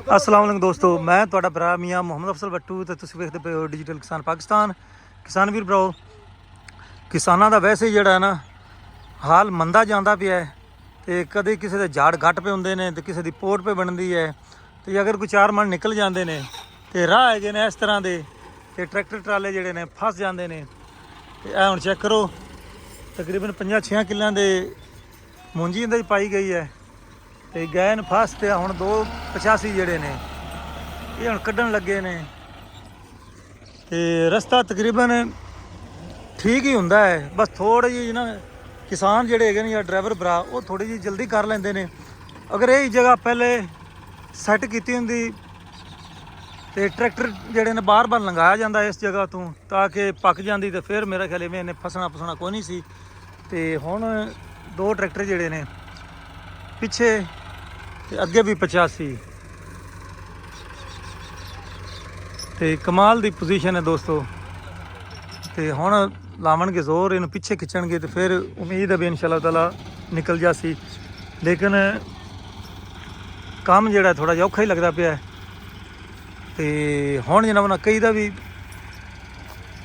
अस्सलाम वालेकुम दोस्तों, मैं तुहाडा भरा मियाँ मुहम्मद अफसल बट्टू ते तुसीं वेखदे पे हो डिजिटल किसान पाकिस्तान। किसान वीर भराओ, किसानां दा वैसे ही जिहड़ा है ना हाल मंदा जांदा पिया है। ते कदे किसी दे झाड़ घट पे हुंदे ने ते किसी दी पोट पे बनदी है। ते अगर कोई 4 मन निकल जांदे ने ते राह हैगे ने इस तरह दे ते ट्रैक्टर ट्राले जिहड़े ने फस जांदे ने। ते ए हुण चेक करो, तकरीबन 5-6 किल्लां दे मुंजी इंदे च पाई गई है। ਤੇ ਗਏ ਨੇ ਫਸ ਤੇ ਹੁਣ 285 ਜਿਹੜੇ ਨੇ ਇਹ ਹੁਣ ਕੱਢਣ ਲੱਗੇ ਨੇ। ਤੇ ਰਸਤਾ ਤਕਰੀਬਨ ਠੀਕ ਹੀ ਹੁੰਦਾ ਹੈ, ਬਸ ਥੋੜੀ ਜਿਹੀ ਨਾ ਕਿਸਾਨ ਜਿਹੜੇ ਹੈਗੇ ਨੇ ਜਾਂ ਡਰਾਈਵਰ ਭਰਾ ਉਹ ਥੋੜੀ ਜਿਹੀ ਜਲਦੀ ਕਰ ਲੈਂਦੇ ਨੇ। ਅਗਰ ਇਹ ਜਗ੍ਹਾ ਪਹਿਲੇ ਸੈੱਟ ਕੀਤੀ ਹੁੰਦੀ ਤੇ ਟਰੈਕਟਰ ਜਿਹੜੇ ਨੇ ਬਾਰ-ਬਾਰ ਲੰਘਾਇਆ ਜਾਂਦਾ ਇਸ ਜਗ੍ਹਾ ਤੋਂ ਤਾਂ ਕਿ ਪੱਕ ਜਾਂਦੀ ਤੇ ਫਿਰ ਮੇਰਾ ਖਿਆਲ ਇਹਨੇ ਫਸਣਾ ਕੋਈ ਨਹੀਂ ਸੀ। ਤੇ ਹੁਣ 2 ਟਰੈਕਟਰ ਜਿਹੜੇ ਨੇ ਪਿੱਛੇ ਤੇ ਅੱਗੇ ਵੀ 85 ਤੇ ਕਮਾਲ ਦੀ ਪੋਜੀਸ਼ਨ ਹੈ ਦੋਸਤੋ। ਤੇ ਹੁਣ ਲਾਵਣਗੇ ਜ਼ੋਰ, ਇਹਨੂੰ ਪਿੱਛੇ ਖਿੱਚਣਗੇ ਤੇ ਫਿਰ ਉਮੀਦ ਹੈ ਵੀ ਇਨਸ਼ਾਅੱਲਾ ਤਾਲਾ ਨਿਕਲ ਜਾਸੀ। ਲੇਕਿਨ ਕੰਮ ਜਿਹੜਾ ਥੋੜਾ ਜਿਹਾ ਔਖਾ ਹੀ ਲੱਗਦਾ ਪਿਆ। ਤੇ ਹੁਣ ਜਨਾਬ ਨਾ ਕਈ ਦਾ ਵੀ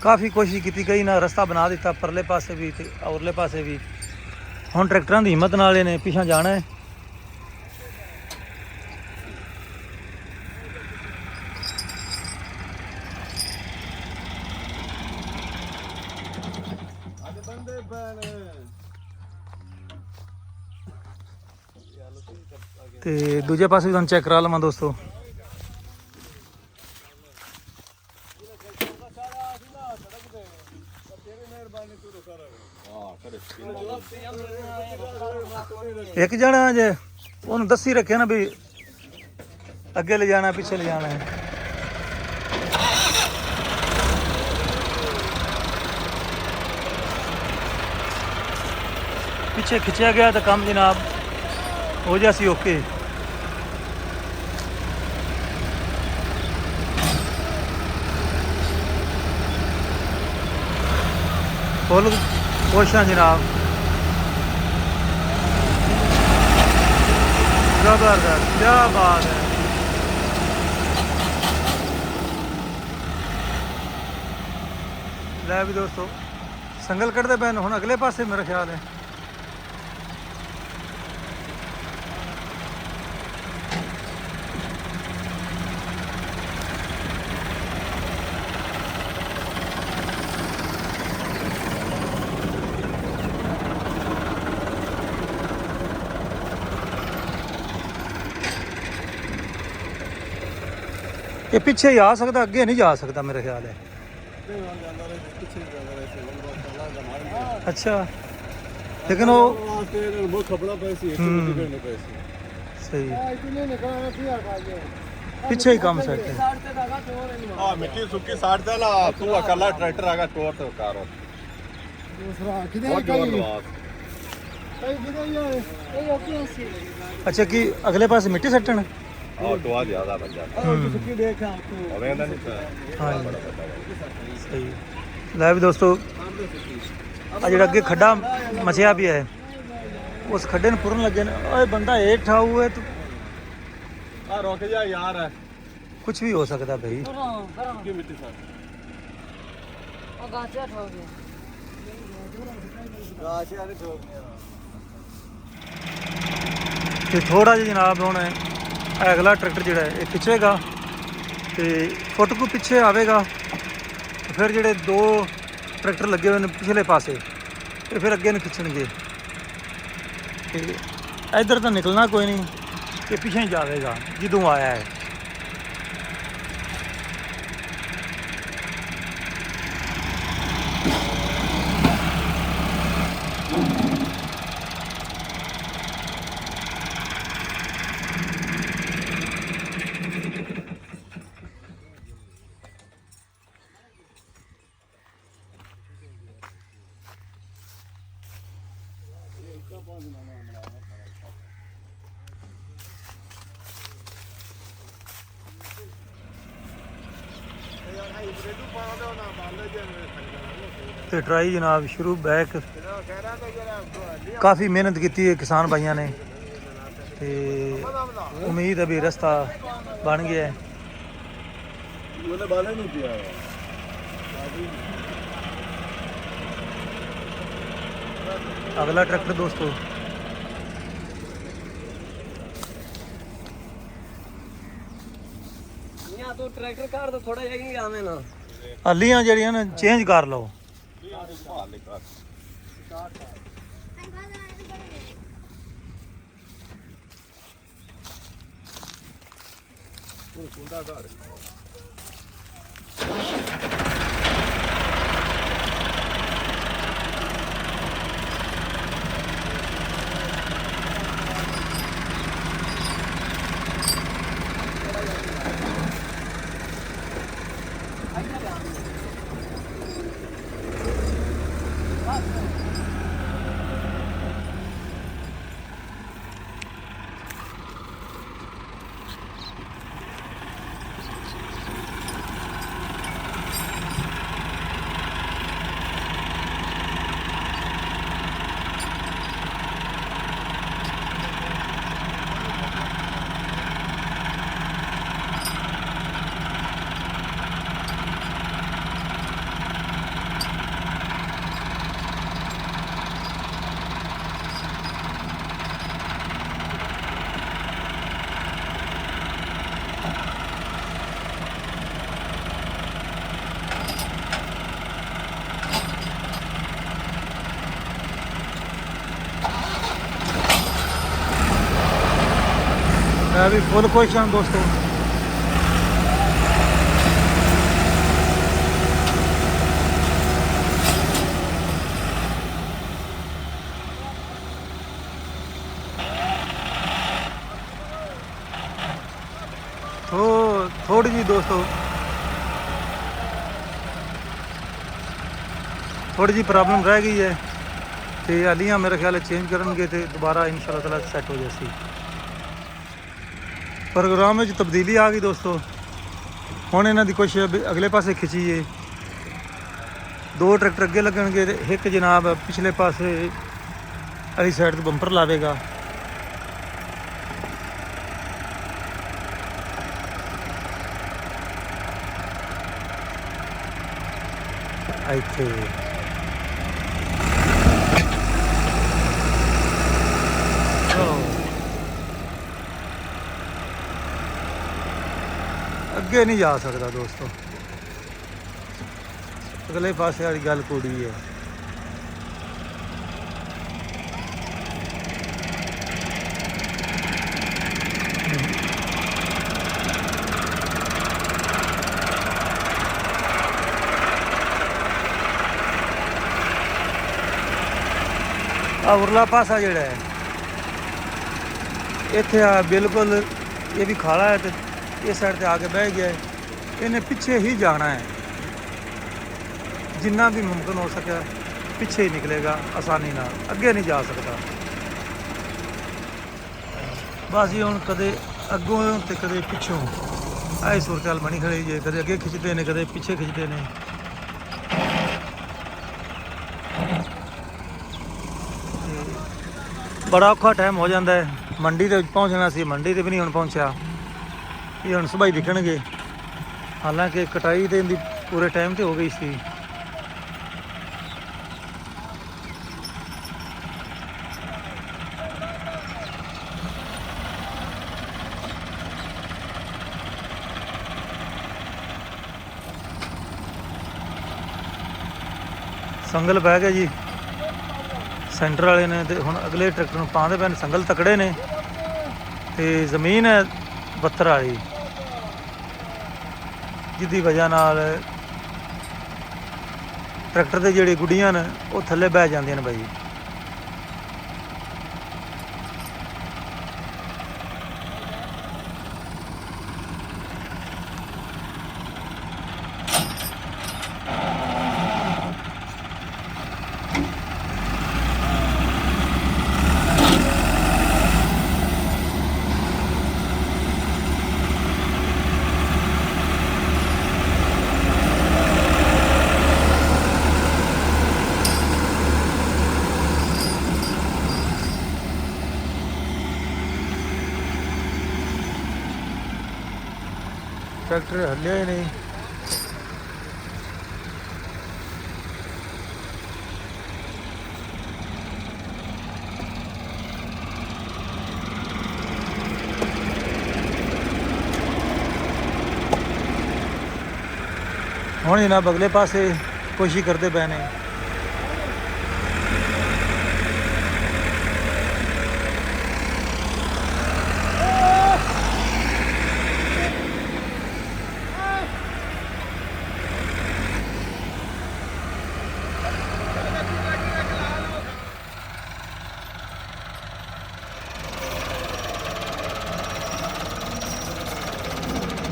ਕਾਫੀ ਕੋਸ਼ਿਸ਼ ਕੀਤੀ, ਕਈ ਨਾ ਰਸਤਾ ਬਣਾ ਦਿੱਤਾ ਪਰਲੇ ਪਾਸੇ ਵੀ ਤੇ ਔਰਲੇ ਪਾਸੇ ਵੀ। ਹੁਣ ਟਰੈਕਟਰਾਂ ਦੀ ਹਿੰਮਤ ਨਾਲ ਇਹਨੇ ਪਿੱਛਾ ਜਾਣਾ ਹੈ। ਤੇ ਦੂਜੇ ਪਾਸੇ ਵੀ ਤੁਹਾਨੂੰ ਚੈੱਕ ਕਰਾ ਲਵਾਂ ਦੋਸਤੋ। ਇੱਕ ਜਣਾ ਜੇ ਉਹਨੂੰ ਦੱਸੀ ਰੱਖਿਆ ਨਾ ਵੀ ਅੱਗੇ ਲੈ ਜਾਣਾ ਪਿੱਛੇ ਲੈ ਜਾਣਾ ਹੈ। ਪਿੱਛੇ ਖਿੱਚਿਆ ਗਿਆ ਤਾਂ ਕੰਮ ਜਨਾਬ ਹੋ ਜਾਸੀ ਓਕੇ। फुल खुश हाँ जनाब, जबरदस्त, क्या बात है। लै भी दोस्तों संगल कटते पे हुण अगले पासे मेरा ख्याल है। ये पीछे ही आ सकता, अगे नहीं जा सकता मेरा ख्याल है। अच्छा, लेकिन वो सही पीछे ही काम सेट है। हां मिट्टी सुक्की साड़ दे ला तू अकेला ट्रैक्टर आगा छोड़ तो कारो दूसरा किधर अच्छा कि अगले पास मिट्टी सट्टन और तो आ ज्यादा बन जाता सुक्की देखा तू अवेंदा नहीं। हां सही ले भी दोस्तों आ जेड़ा अगे खड्डा मचिया भी है उस खड्डे ने पुरन लगे ने। ओए बंदा हेठ आऊ है तो आ रुक जा यार, कुछ भी हो सकता भाई। की मिट्टी साड़ ओ गाछा ठोक गया, गाछा ने ठोक गया। ਤੇ ਥੋੜਾ ਜਿਹਾ ਜਨਾਬ ਹੁਣ ਅਗਲਾ ਟਰੈਕਟਰ ਜਿਹੜਾ ਹੈ ਇਹ ਖਿੱਚੇਗਾ ਤੇ ਫੁੱਟ ਕੁ ਪਿੱਛੇ ਆਵੇਗਾ। ਫਿਰ ਜਿਹੜੇ 2 ਟਰੈਕਟਰ ਲੱਗੇ ਹੋਏ ਨੇ ਪਿਛਲੇ ਪਾਸੇ ਤੇ ਫਿਰ ਅੱਗੇ ਨੂੰ ਖਿੱਚਣਗੇ ਤੇ ਇੱਧਰ ਤਾਂ ਨਿਕਲਣਾ ਕੋਈ ਨਹੀਂ, ਇਹ ਪਿੱਛੇ ਹੀ ਜਾਵੇਗਾ ਜਦੋਂ ਆਇਆ ਹੈ। ਤੇ ਟਰਾਈ ਜਨਾਬ ਸ਼ੁਰੂ ਬੈਕ ਕਾਫੀ ਮਿਹਨਤ ਕੀਤੀ ਹੈ ਕਿਸਾਨ ਭਾਈਆਂ ਨੇ ਤੇ ਉਮੀਦ ਹੈ ਵੀ ਰਸਤਾ ਬਣ ਗਿਆ ਹੈ। ਉਹਨੇ ਬਾਲੇ ਨੂੰ ਪਿਆ ਅਗਲਾ ਟਰੈਕਟਰ ਦੋਸਤੋ यहाँ तो ट्रैक्टर कार तो थोड़ा जाएंगे हमें ना ਹੱਲੀਆਂ ਜਿਹੜੀਆਂ ਨਾ ਚੇਂਜ ਕਰ ਲਓ। ਮੈਂ ਵੀ ਫੁੱਲ ਖੁਸ਼ ਹਾਂ ਦੋਸਤੋ। ਥੋੜੀ ਜੀ ਦੋਸਤੋ ਥੋੜੀ ਜੀ ਪ੍ਰੋਬਲਮ ਰਹਿ ਗਈ ਹੈ ਤੇ ਹਾਲੀਆਂ ਮੇਰੇ ਖਿਆਲ ਚੇਂਜ ਕਰਨਗੇ ਤੇ ਦੁਬਾਰਾ ਇਨਸ਼ਾਅੱਲਾ ਤਾਲਾ ਸੈੱਟ ਹੋ ਜਾਸੀ। ਪ੍ਰੋਗਰਾਮ ਵਿੱਚ ਤਬਦੀਲੀ ਆ ਗਈ ਦੋਸਤੋ। ਹੁਣ ਇਹਨਾਂ ਦੀ ਕੋਸ਼ਿਸ਼ ਅਗਲੇ ਪਾਸੇ ਖਿੱਚੀਏ। 2 ਟਰੈਕਟਰ ਅੱਗੇ ਲੱਗਣਗੇ ਤੇ ਇੱਕ ਜਨਾਬ ਪਿਛਲੇ ਪਾਸੇ ਵਾਲੀ ਸਾਈਡ ਤੇ ਬੰਪਰ ਲਾਵੇਗਾ। ਇੱਥੇ ਅੱਗੇ ਨਹੀਂ ਜਾ ਸਕਦਾ ਦੋਸਤੋ। ਅਗਲੇ ਪਾਸੇ ਵਾਲੀ ਗੱਲ ਕੁੜੀ ਹੈ। ਆ ਉਰਲਾ ਪਾਸਾ ਜਿਹੜਾ ਹੈ ਇੱਥੇ ਆ ਬਿਲਕੁਲ ਇਹ ਵੀ ਖਾਲਾ ਹੈ ਤੇ ਇਸ ਸਾਈਡ ਤੇ ਆ ਕੇ ਬਹਿ ਗਿਆ। ਇਹਨੇ ਪਿੱਛੇ ਹੀ ਜਾਣਾ ਹੈ, ਜਿੰਨਾ ਵੀ ਮੁਮਕਿਨ ਹੋ ਸਕਿਆ ਪਿੱਛੇ ਹੀ ਨਿਕਲੇਗਾ ਆਸਾਨੀ ਨਾਲ, ਅੱਗੇ ਨਹੀਂ ਜਾ ਸਕਦਾ। ਬਸ ਜੀ ਹੁਣ ਕਦੇ ਅੱਗੋਂ ਤੇ ਕਦੇ ਪਿੱਛੋਂ ਆਏ ਸੂਰਤ ਬਣੀ ਖੜੀ ਜੇ, ਕਦੇ ਅੱਗੇ ਖਿੱਚਦੇ ਨੇ ਕਦੇ ਪਿੱਛੇ ਖਿੱਚਦੇ ਨੇ। ਬੜਾ ਔਖਾ ਟਾਈਮ ਹੋ ਜਾਂਦਾ ਹੈ। ਮੰਡੀ ਦੇ ਵਿੱਚ ਪਹੁੰਚਣਾ ਸੀ, ਮੰਡੀ ਤੇ ਵੀ ਨਹੀਂ ਹੁਣ ਪਹੁੰਚਿਆ। ਇਹ ਹੁਣ ਸੁਬਾਹ ਹੀ ਦਿਖਣਗੇ, ਹਾਲਾਂਕਿ ਕਟਾਈ ਤੇ ਇਹਦੀ ਪੂਰੇ ਟਾਈਮ ਤੇ ਹੋ ਗਈ ਸੀ। ਸੰਗਲ ਬਹਿ ਗਿਆ ਜੀ ਸੈਂਟਰ ਵਾਲੇ ਨੇ, ਤੇ ਹੁਣ ਅਗਲੇ ਟਰੈਕਟਰ ਨੂੰ ਪਾਉਂਦੇ ਪਏ ਨੇ। ਸੰਗਲ ਤਕੜੇ ਨੇ ਤੇ ਜ਼ਮੀਨ ਹੈ 72 ਵਾਲੀ, ਜਿਹਦੀ ਵਜ੍ਹਾ ਨਾਲ ਟਰੈਕਟਰ ਦੇ ਜਿਹੜੇ ਗੁੱਡੀਆਂ ਨੇ ਉਹ ਥੱਲੇ ਬਹਿ ਜਾਂਦੀਆਂ ਨੇ ਬਾਈ। ਟਰੈਕਟਰ ਹੱਲਿਆ ਹੀ ਨਹੀਂ। ਹੁਣ ਜਨਾਬ ਅਗਲੇ ਪਾਸੇ ਕੋਸ਼ਿਸ਼ ਕਰਦੇ ਪਏ ਨੇ।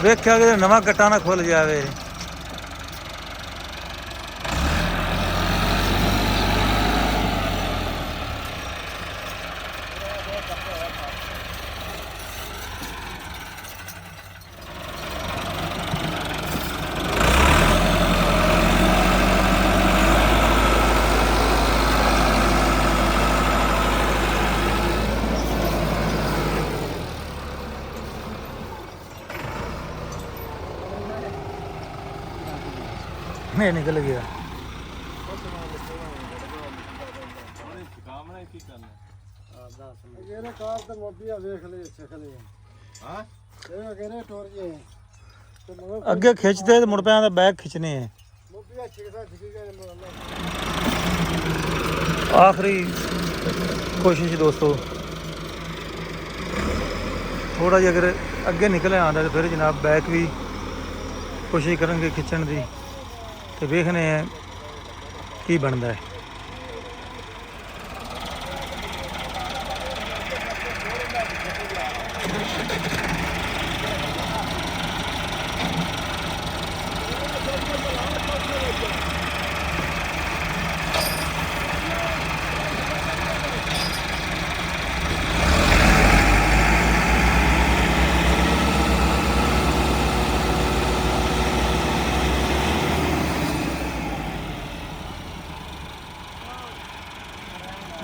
ਵੇਖਿਆ ਕਿ ਨਵਾਂ ਕੱਟਾ ਨਾ ਖੁੱਲ ਜਾਵੇ। नहीं निकल गया। ਇਹਨੇ ਕਾਰ ਤੇ ਮੋਬੀਆ ਵੇਖ ਲਈ ਸਿੱਖ ਲਈ ਹਾਂ ਇਹ ਕਹਿੰਦੇ ਟੁਰ ਜੇ ਤੇ ਮਗਰ ਅੱਗੇ ਖਿੱਚਦੇ ਤੇ ਮੁੜ ਪਿਆ ਦਾ ਬੈਗ ਖਿੱਚਨੇ ਹੈ। ਮੋਬੀਆ ਛਿਕਦਾ ਛਿਕੀ ਗਏ आखिरी कोशिश दोस्तों, थोड़ा जिहा अगर अगे निकले आंदा तो फिर जनाब बैक भी कोशिश करेंगे खिंचण की, तो वेखने की बनता है।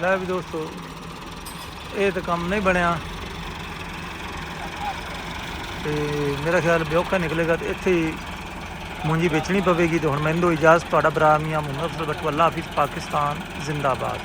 ਲੈ ਵੀ ਦੋਸਤੋ, ਇਹ ਤਾਂ ਕੰਮ ਨਹੀਂ ਬਣਿਆ ਤੇ ਮੇਰਾ ਖਿਆਲ ਬਿਓਖਾ ਨਿਕਲੇਗਾ ਤੇ ਇੱਥੇ ਹੀ ਮੁੰਜੀ ਵੇਚਣੀ ਪਵੇਗੀ। ਤੇ ਹੁਣ ਮੈਨੂੰ ਦਿਓ ਇਜਾਜ਼ਤ। ਤੁਹਾਡਾ ਭਰਾ ਮੀਆਂ ਮੁਹੰਮਦ ਅਫਜ਼ਲ ਬੱਟੂ। ਅੱਲਾ ਹਾਫਿਜ਼। ਪਾਕਿਸਤਾਨ ਜ਼ਿੰਦਾਬਾਦ।